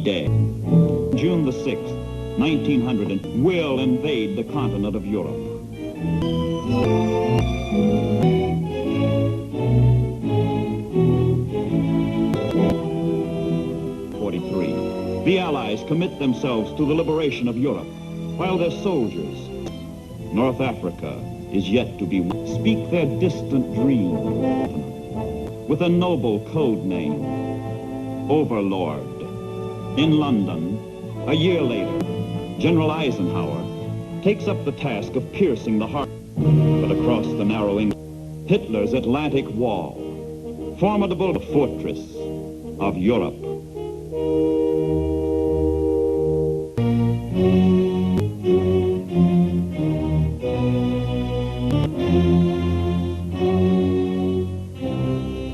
day. June the 6th, 1900, will invade the continent of Europe. The Allies commit themselves to the liberation of Europe, while their soldiers, North Africa is yet to be, speak their distant dream with a noble code name, Overlord. In London, a year later, General Eisenhower takes up the task of piercing the heart, but across the narrow English, Hitler's Atlantic Wall, formidable fortress of Europe.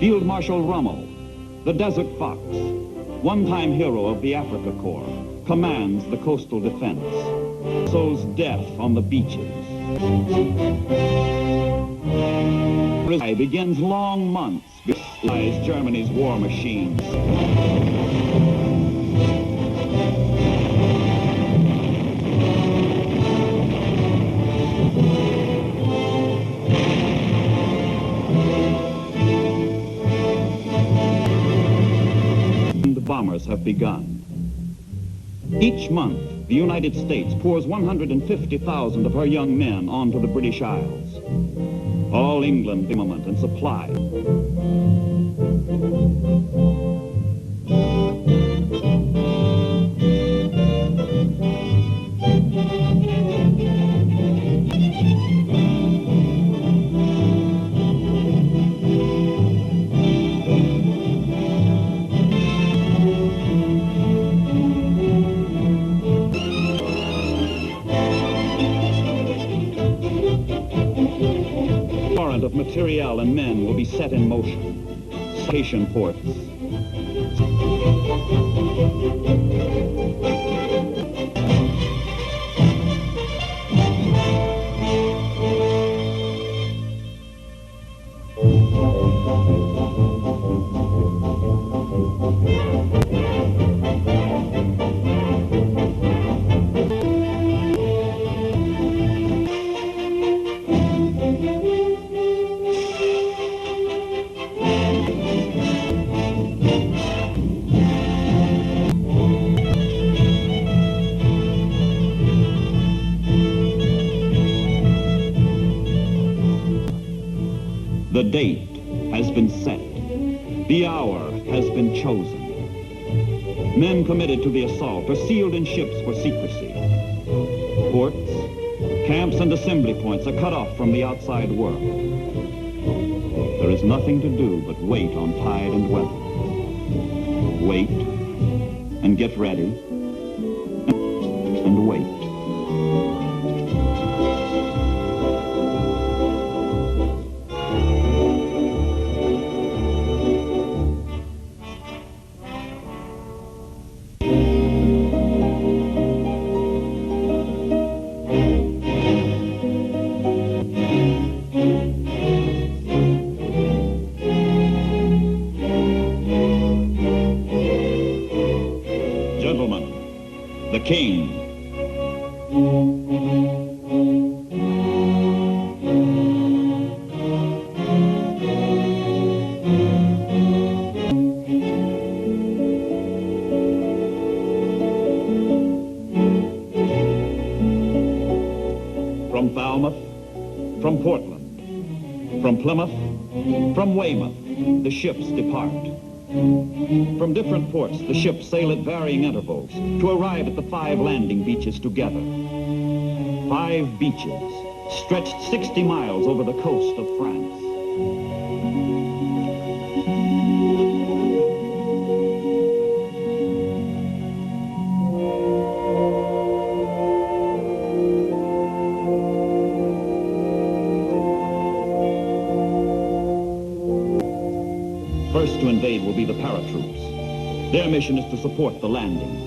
Field Marshal Rommel, the Desert Fox, one-time hero of the Africa Corps, commands the coastal defense, sows death on the beaches. Begins long months besides Germany's war machines. Bombers have begun. Each month, the United States pours 150,000 of her young men onto the British Isles. All England armament and supply. Of materiel and men will be set in motion. Station ports. The date has been set. The hour has been chosen. Men committed to the assault are sealed in ships for secrecy. Ports, camps, and assembly points are cut off from the outside world. There is nothing to do but wait on tide and weather. Wait and get ready and wait. Gentlemen, the King. From Falmouth, from Portland, from Plymouth, from Weymouth, the ships depart. From different ports, the ships sail at varying intervals to arrive at the 5 landing beaches together. 5 beaches stretched 60 miles over the coast of France. First to invade will be the paratroops. Their mission is to support the landings.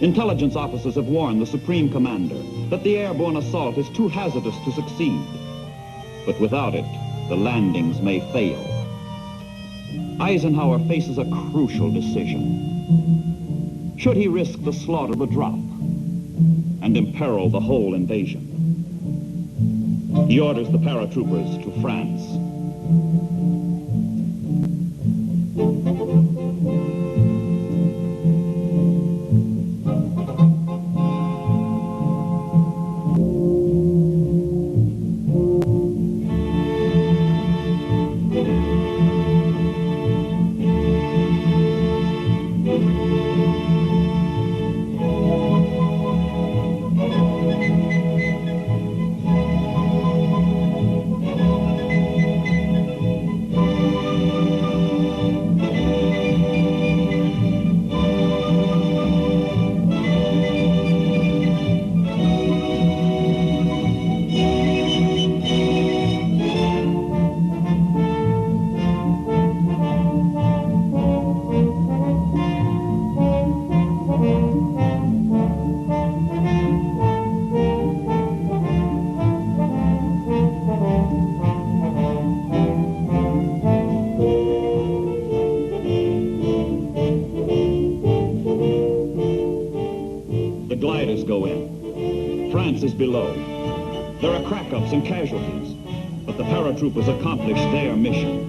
Intelligence officers have warned the Supreme Commander that the airborne assault is too hazardous to succeed. But without it, the landings may fail. Eisenhower faces a crucial decision. should he risk the slaughter of a drop and imperil the whole invasion? He orders the paratroopers to France. Gliders go in. France is below. There are crack-ups and casualties, but the paratroopers accomplish their mission.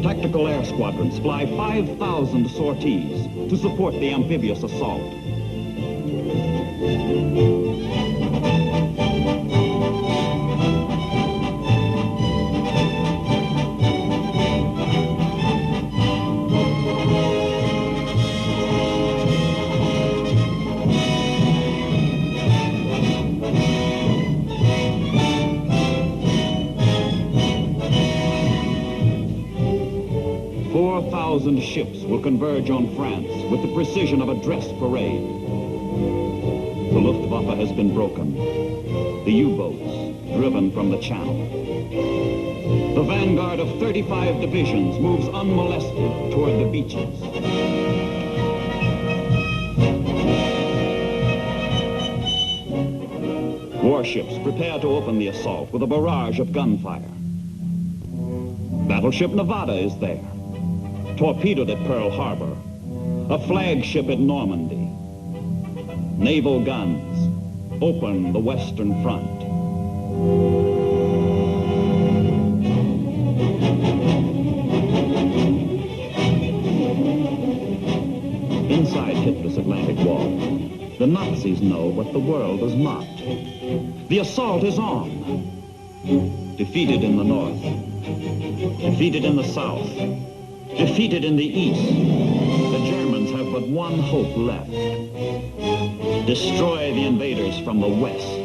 Tactical air squadrons fly 5,000 sorties to support the amphibious assault. Ships will converge on France with the precision of a dress parade. The Luftwaffe has been broken. The U-boats driven from the channel. The vanguard of 35 divisions moves unmolested toward the beaches. Warships prepare to open the assault with a barrage of gunfire. Battleship Nevada is there, torpedoed at Pearl Harbor, a flagship at Normandy. Naval guns open the Western Front. Inside Hitler's Atlantic Wall, the Nazis know what the world has mocked. The assault is on. Defeated in the north, defeated in the south, defeated in the east, the Germans have but one hope left. Destroy the invaders from the west.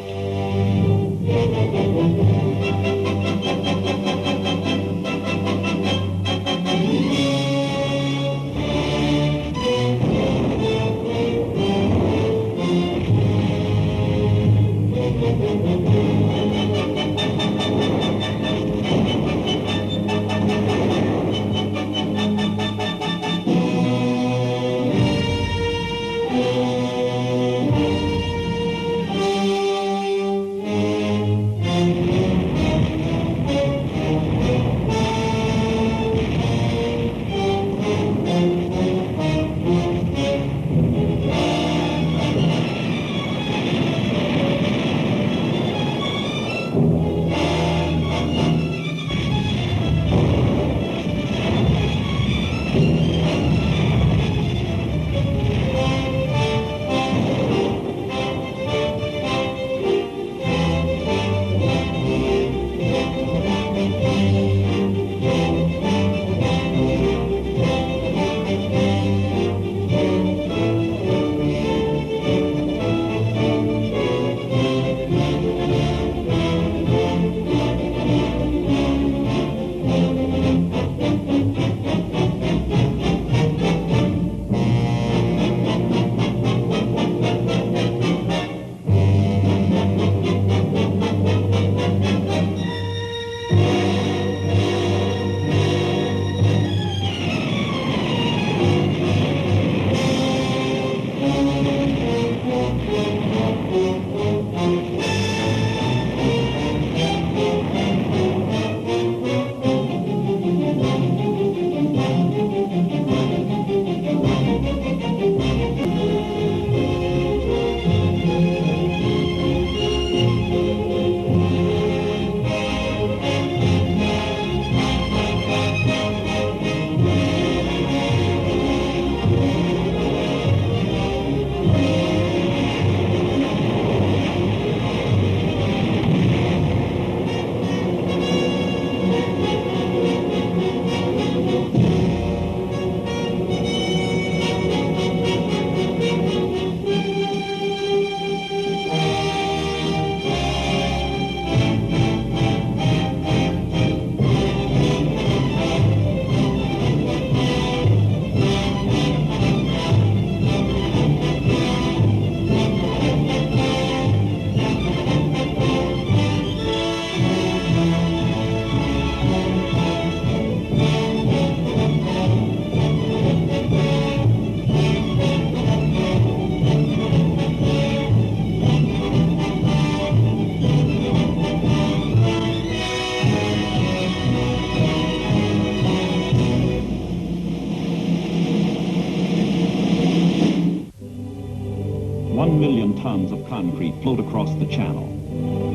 1 million tons of concrete float across the channel.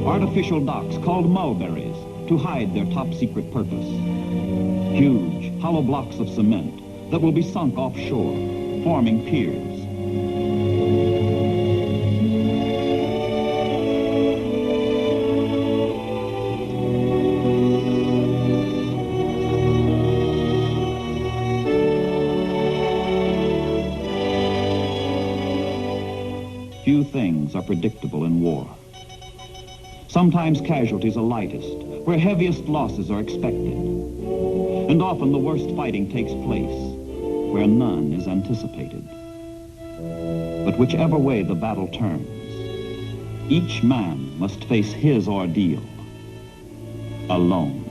Artificial docks called mulberries to hide their top-secret purpose. Huge, hollow blocks of cement that will be sunk offshore, forming piers. Few things are predictable in war. Sometimes casualties are lightest, where heaviest losses are expected. And often the worst fighting takes place, where none is anticipated. But whichever way the battle turns, each man must face his ordeal alone.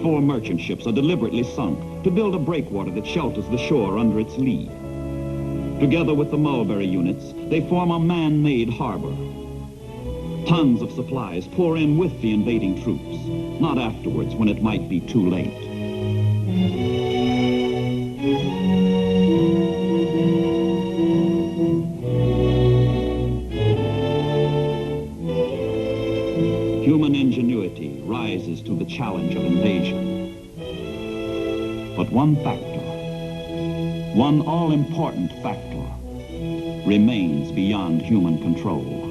Four merchant ships are deliberately sunk to build a breakwater that shelters the shore under its lee. Together with the mulberry units, they form a man-made harbor. Tons of supplies pour in with the invading troops, not afterwards when it might be too late. Human ingenuity rises to the challenge of invasion. But one factor, one all-important factor, remains beyond human control.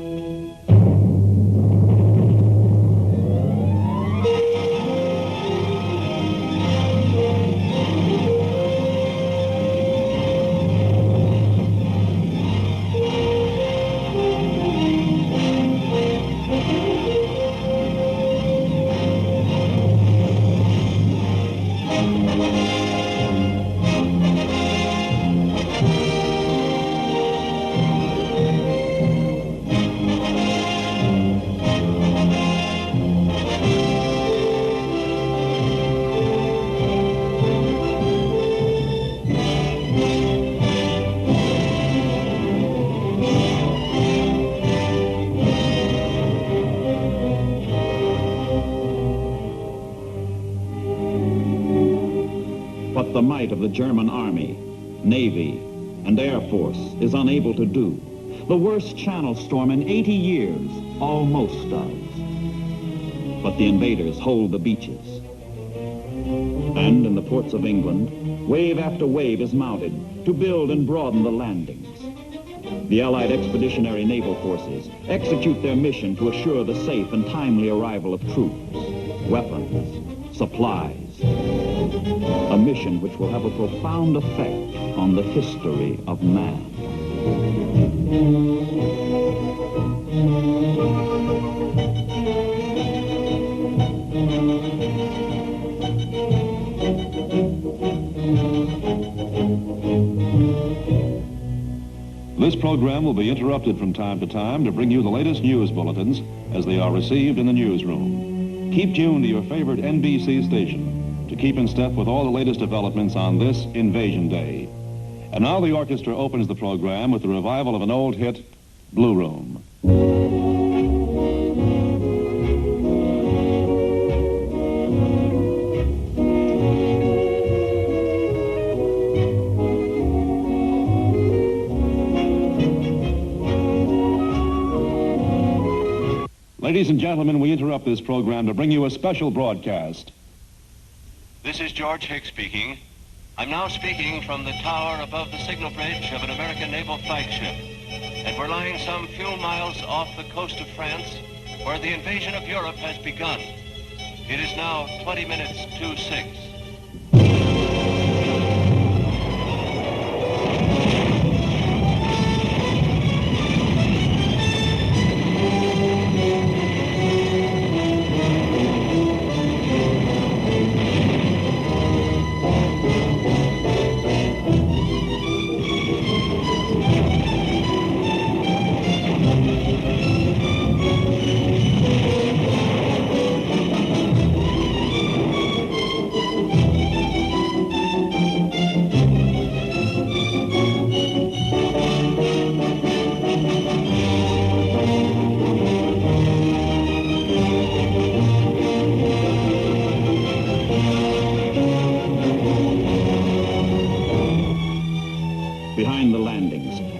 What the might of the German army, navy, and air force is unable to do, the worst channel storm in 80 years almost does. But the invaders hold the beaches. And in the ports of England, wave after wave is mounted to build and broaden the landings. The Allied Expeditionary Naval Forces execute their mission to assure the safe and timely arrival of troops, weapons, supplies. A mission which will have a profound effect on the history of man. This program will be interrupted from time to time to bring you the latest news bulletins as they are received in the newsroom. Keep tuned to your favorite NBC station to keep in step with all the latest developments on this Invasion Day. And now the orchestra opens the program with the revival of an old hit, Blue Room. Ladies and gentlemen, we interrupt this program to bring you a special broadcast. This is George Hicks speaking. I'm now speaking from the tower above the signal bridge of an American naval flagship. And we're lying some few miles off the coast of France, where the invasion of Europe has begun. It is now 20 minutes to 6.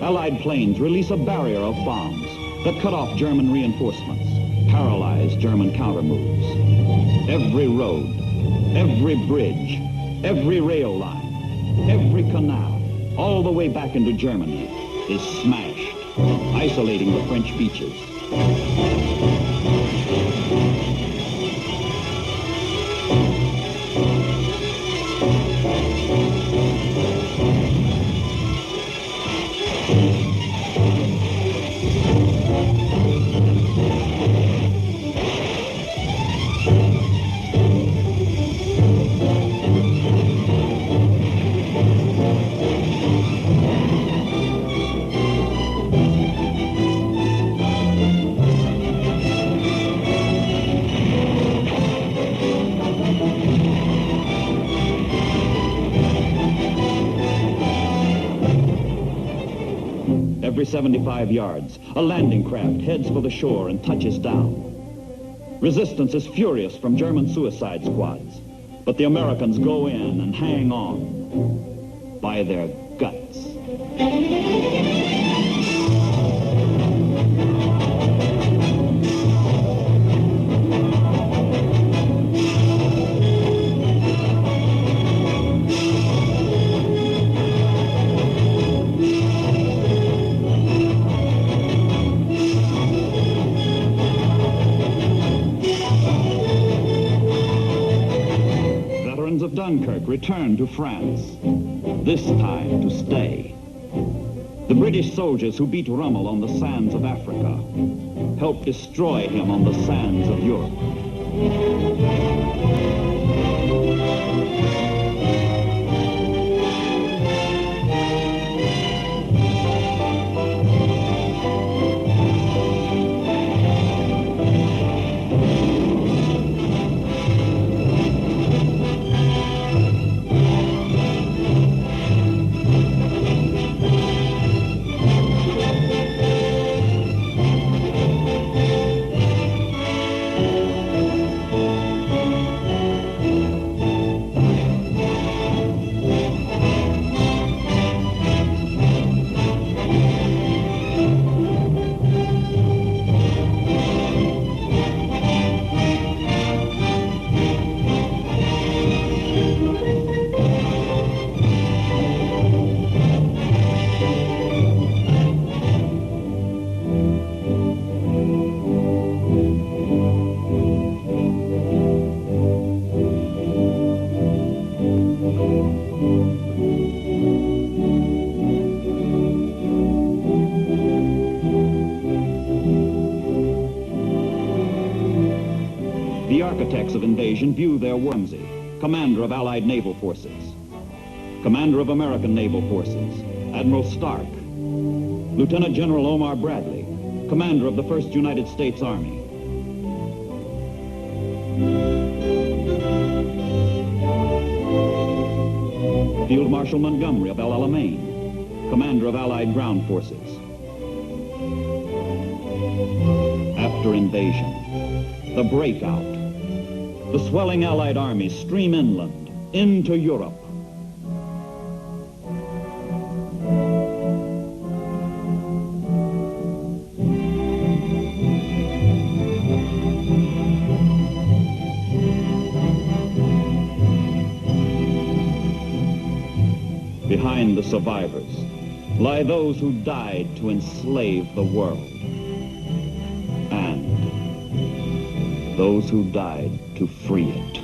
Allied planes release a barrier of bombs that cut off German reinforcements, paralyze German countermoves. Every road, every bridge, every rail line, every canal, all the way back into Germany, is smashed, isolating the French beaches. Every 75 yards, a landing craft heads for the shore and touches down. Resistance is furious from German suicide squads, but the Americans go in and hang on by their guts. Of Dunkirk returned to France, this time to stay. The British soldiers who beat Rommel on the sands of Africa helped destroy him on the sands of Europe. The architects of invasion view their Wormsey, commander of Allied naval forces, commander of American naval forces, Admiral Stark, Lieutenant General Omar Bradley, commander of the 1st United States Army. Field Marshal Montgomery of El Alamein, commander of Allied ground forces. After invasion, the breakout, the swelling Allied armies stream inland, into Europe. Behind the survivors lie those who died to enslave the world, and those who died to free it.